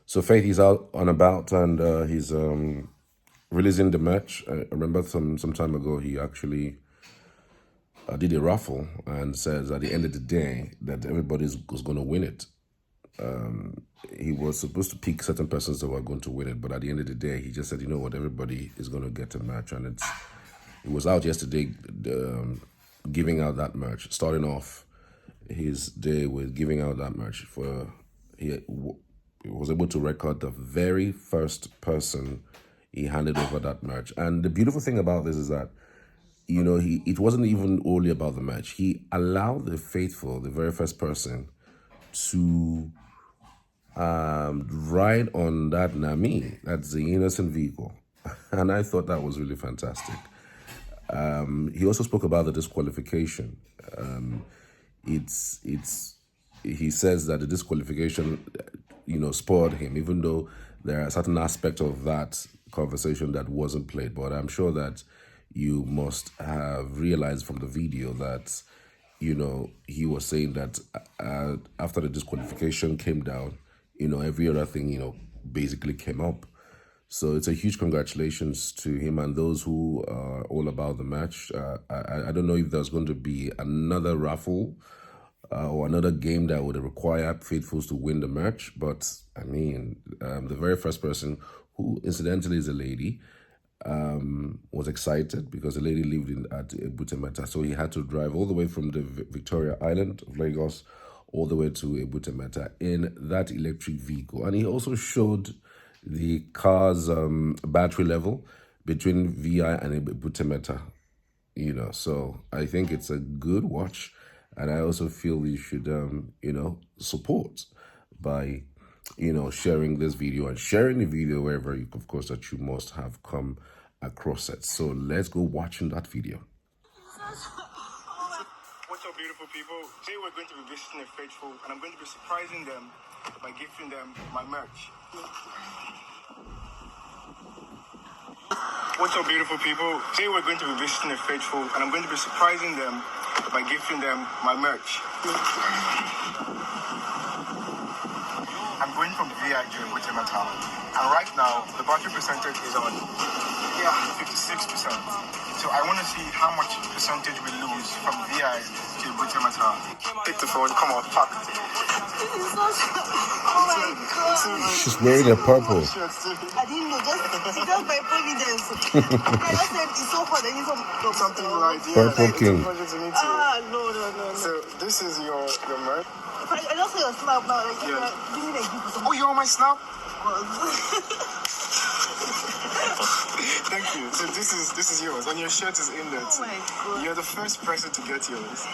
So Faith is out on about, and he's releasing the merch. I remember some time ago he actually did a raffle and says at the end of the day that everybody was going to win it. He was supposed to pick certain persons that were going to win it, but at the end of the day, he just said, you know what, everybody is going to get a merch, and it was out yesterday, giving out that merch, starting off his day with giving out that merch. He was able to record the very first person he handed over that merch. And the beautiful thing about this is that, you know, it wasn't even only about the merch. He allowed the faithful, the very first person, to ride on that Nami. That's the Innoson vehicle. And I thought that was really fantastic. He also spoke about the disqualification. He says that the disqualification, you know, spoiled him, even though there are certain aspects of that conversation that wasn't played. But I'm sure that you must have realized from the video that, you know, he was saying that after the disqualification came down, you know, every other thing, you know, basically came up. So it's a huge congratulations to him and those who are all about the match. I don't know if there's going to be another raffle or another game that would require faithfuls to win the match. But, I mean, the very first person, who incidentally is a lady, was excited because the lady lived at Ebutemeta. So he had to drive all the way from the Victoria Island of Lagos all the way to Ebutemeta in that electric vehicle. And he also showed the car's battery level between VI and Ebutemeta, you know. So I think it's a good watch, and I also feel you should, you know, support by, you know, sharing this video and sharing the video wherever you, of course, that you must have come across it. So let's go watching that video. What's up, beautiful people? Today we're going to be visiting a faithful, and I'm going to be surprising them by gifting them my merch. What's up, beautiful people? Today we're going to be visiting a faithful, and I'm going to be surprising them by gifting them my merch. I'm going from VI to Ebutemeta, and right now the battery percentage is on 56%. So I want to see how much percentage we lose from VI to Ebutemeta. Take the phone, come on, pack. Oh my God. She's wearing a purple. I didn't know, just by providence. I just said it's so hot, I need Something like Purple King. No. So this is your merch. I just saw your snap now. Like, Yeah. give me a gift or something. Oh, you're on my snap? Thank you. So this is yours, and your shirt is in there too. Oh my God. You're the first person to get yours.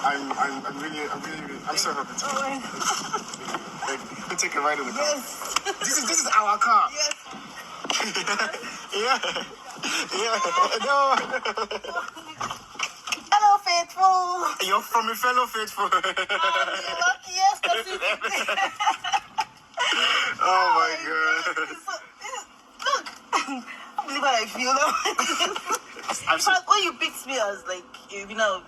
I'm so happy to. Oh my Like, you take a ride in the car. Yes. This is our car. Yes. Yeah. No. Hello, faithful. You're from a fellow faithful. You're lucky, yes. That's it. Oh my God. Look, I don't believe what I feel now. In fact, when you picked me, I was like, you know,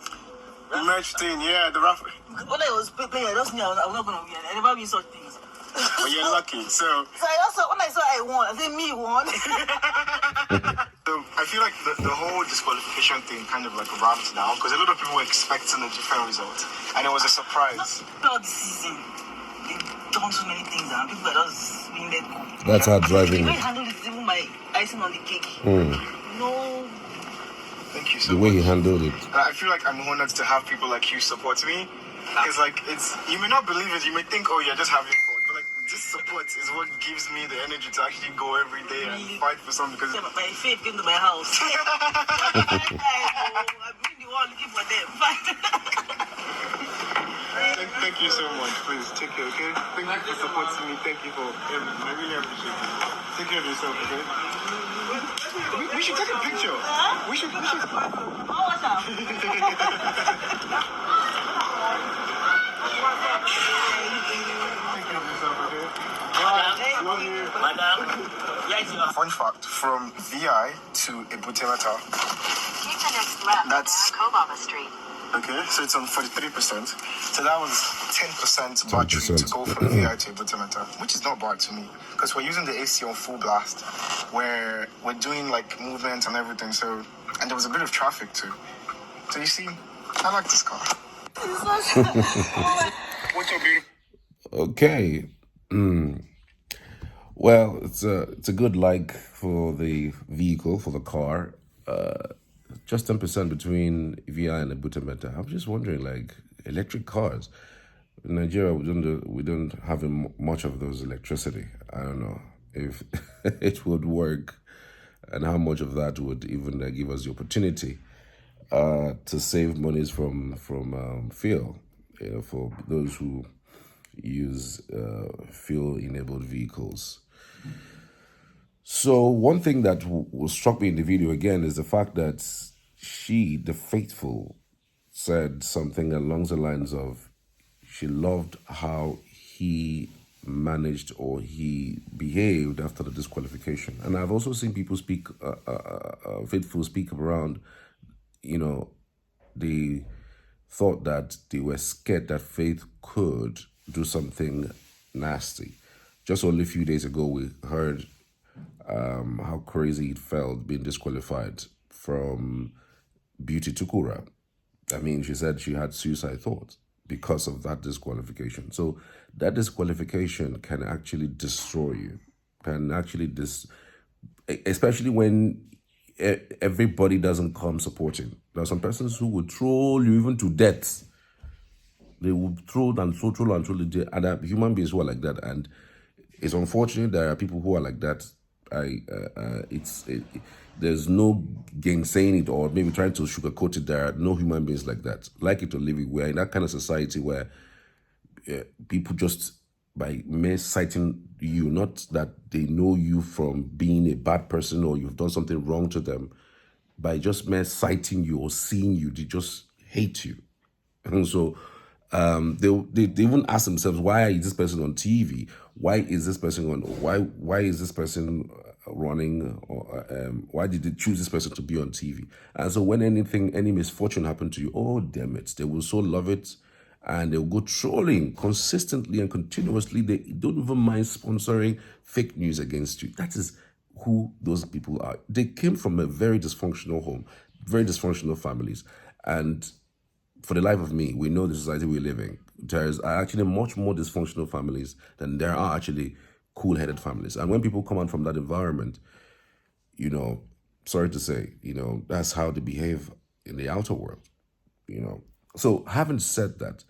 Merch thing, yeah, the raffle. when I was playing, I just knew I was not going to win. I never win such things. But you're lucky. So I also, when I saw I won, I said, me won. So I feel like the whole disqualification thing kind of like wrapped now because a lot of people were expecting a different result, and it was a surprise. Throughout the season, they've done so many things, and people are just being let go. That's how driving The way is. he handled it is even my icing on the cake. No. Thank you so The way he much. handled it. I feel like I'm honored to have people like you support me. Because like you may not believe it, you may think, oh, you're just having fun, but like this support is what gives me the energy to actually go every day and fight for something. Because Yeah, but my faith came to my house. I've been the one looking for them. thank you so much. Please take care, okay? Thank you for supporting me. Thank you for everything. I really appreciate it. Take care of yourself, okay? We should take a picture. We should. Oh, what's up? Love you. Madam. Yes, Fun fact, from VI to Ebutemeta, Take the next left That's- down Cobama Street. okay, so it's on 43%. So that was 10% battery to 10%. go from VI to Butamata, which is not bad to me because we're using the AC on full blast, where we're doing like movements and everything. So, and there was a bit of traffic too. So you see, I like this car. What's your beautiful? Okay. Well, it's a good like for the vehicle, for the car. Just 10% between VI and the Butameta. I'm just wondering, like, electric cars. In Nigeria, we don't have much of those electricity. I don't know if it would work and how much of that would even give us the opportunity to save monies from fuel, for those who use fuel-enabled vehicles. So one thing that struck me in the video again is the fact that she, the faithful, said something along the lines of she loved how he managed or he behaved after the disqualification. And I've also seen people speak, faithful speak around, they thought that they were scared that Faith could do something nasty. Just only a few days ago, we heard how crazy it felt being disqualified from Beauty Tukura. I mean, she said she had suicide thoughts because of that disqualification. So that disqualification can actually destroy you, can actually especially when everybody doesn't come supporting. There are some persons who will troll you even to death. They will troll and troll and troll. And there are human beings who are like that. And it's unfortunate there are people who are like that. There's no gainsaying it or maybe trying to sugarcoat it. There are no human beings like that. Like it or leave it. We're in that kind of society where people just, by mere citing you, not that they know you from being a bad person or you've done something wrong to them, by just mere citing you or seeing you, they just hate you. And so they even ask themselves, why is this person on TV? Why is this person on? Why is this person running? Or why did they choose this person to be on TV? And so when any misfortune happened to you, oh damn it, they will so love it, and they'll go trolling consistently and continuously. They don't even mind sponsoring fake news against you. That is who those people are. They came from a very dysfunctional home, very dysfunctional families, and for the life of me, we know the society we live in. There's actually much more dysfunctional families than there are actually cool-headed families. And when people come out from that environment, sorry to say, that's how they behave in the outer world, So having said that,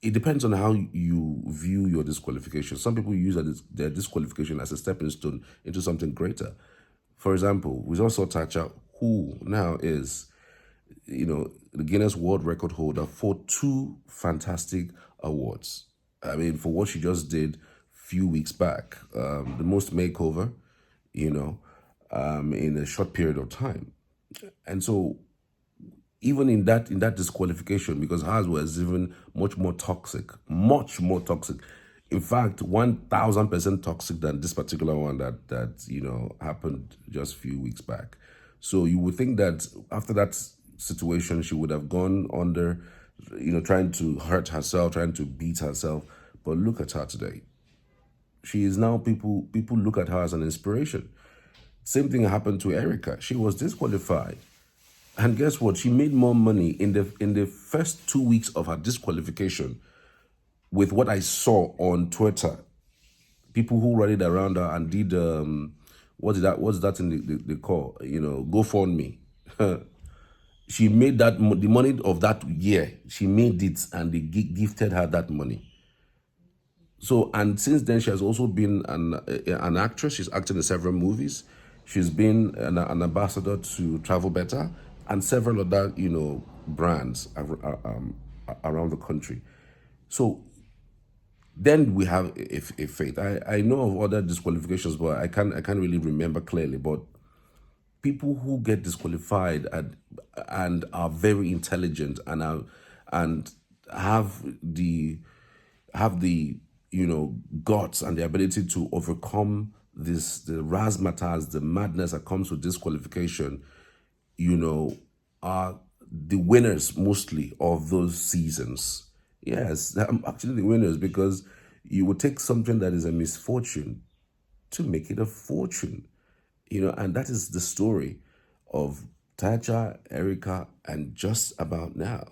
it depends on how you view your disqualification. Some people use their disqualification as a stepping stone into something greater. For example, we also saw Tacha, who now is the Guinness World Record holder for 2 fantastic awards. I mean, for what she just did a few weeks back, the most makeover, in a short period of time. And so even in that disqualification, because hers was even much more toxic. In fact, 1,000% toxic than this particular one that happened just a few weeks back. So you would think that after that situation, she would have gone under, trying to hurt herself, trying to beat herself. But look at her today. She is now, people look at her as an inspiration. Same thing happened to Erica. She was disqualified. And guess what? She made more money in the first 2 weeks of her disqualification with what I saw on Twitter. People who rallied around her and did, what's that in the call? GoFundMe. She made the money of that year. She made it and they gifted her that money. So, and since then, she has also been an actress. She's acted in several movies. She's been an ambassador to Travel Better and several other, brands around the country. So then we have a Faith. I know of other disqualifications, but I can't really remember clearly. But people who get disqualified and are very intelligent and have the guts and the ability to overcome the razzmatazz, the madness that comes with disqualification, are the winners mostly of those seasons. Yes, I'm actually the winners because you would take something that is a misfortune to make it a fortune, and that is the story of Taja, Erica, and just about now,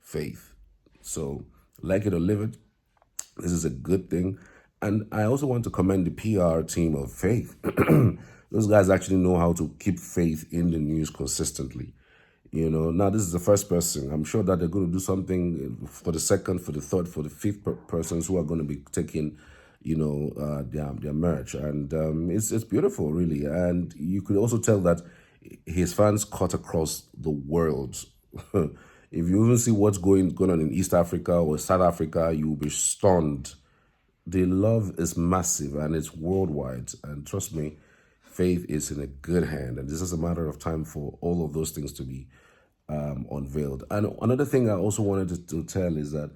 Faith. So, like it or live it, this is a good thing. And I also want to commend the PR team of Faith. Those guys actually know how to keep Faith in the news consistently. Now this is the first person. I'm sure that they're going to do something for the second, for the third, for the fifth persons who are going to be taking, their merch, and it's beautiful, really. And you could also tell that his fans cut across the world. If you even see what's going on in East Africa or South Africa, you'll be stunned. The love is massive and it's worldwide. And trust me, Faith is in a good hand. And this is a matter of time for all of those things to be unveiled. And another thing I also wanted to tell is that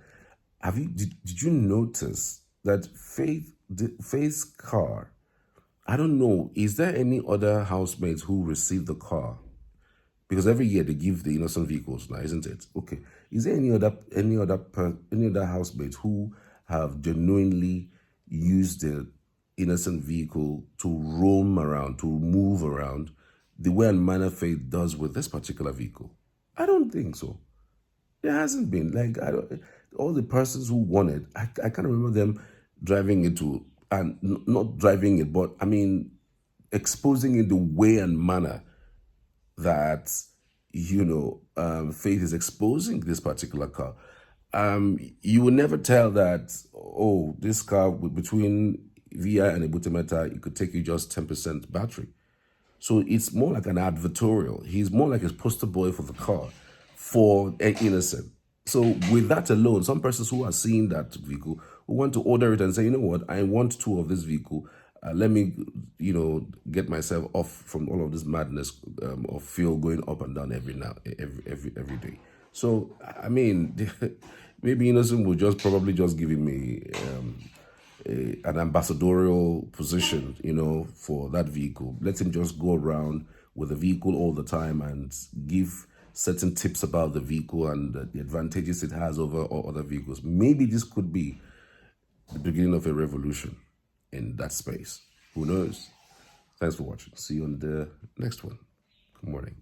did you notice that Faith's car? I don't know. Is there any other housemates who received the car? Because every year they give the Innoson vehicles now, isn't it? Okay. Is there any other housemates who have genuinely used the Innoson vehicle to roam around, to move around, the way and manner Faith does with this particular vehicle? I don't think so. There hasn't been. Like, all the persons who won it, I can't remember them driving it to, and not driving it, but I mean, exposing it the way and manner that Faith is exposing this particular car. You will never tell that, oh, this car between VI and Ebutemeta, it could take you just 10% battery. So it's more like an advertorial. He's more like a poster boy for the car, for Innoson. So with that alone, some persons who are seeing that vehicle who want to order it and say, you know what, I want two of this vehicle. Let me, get myself off from all of this madness of fuel going up and down every day. So I mean, maybe Innoson will probably just give him an ambassadorial position, for that vehicle. Let him just go around with the vehicle all the time and give certain tips about the vehicle and the advantages it has over all other vehicles. Maybe this could be the beginning of a revolution in that space. Who knows? Thanks for watching. See you on the next one. Good morning.